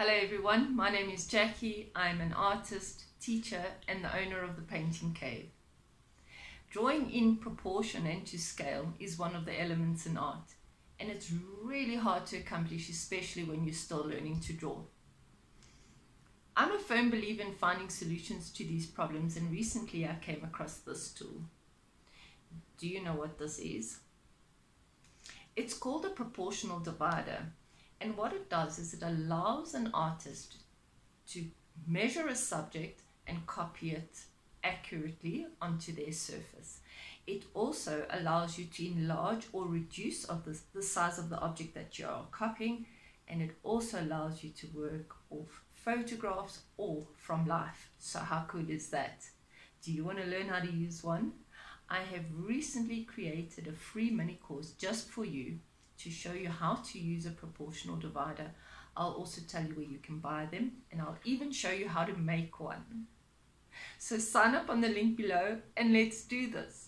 Hello everyone, my name is Jackie. I'm an artist, teacher and the owner of the Painting Cave. Drawing in proportion and to scale is one of the elements in art, and it's really hard to accomplish, especially when you're still learning to draw. I'm a firm believer in finding solutions to these problems, and recently I came across this tool. Do you know what this is? It's called a proportional divider. And what it does is it allows an artist to measure a subject and copy it accurately onto their surface. It also allows you to enlarge or reduce the size of the object that you are copying, and it also allows you to work off photographs or from life. So how cool is that? Do you want to learn how to use one? I have recently created a free mini course just for you to show you how to use a proportional divider. I'll also tell you where you can buy them, and I'll even show you how to make one. So sign up on the link below and let's do this.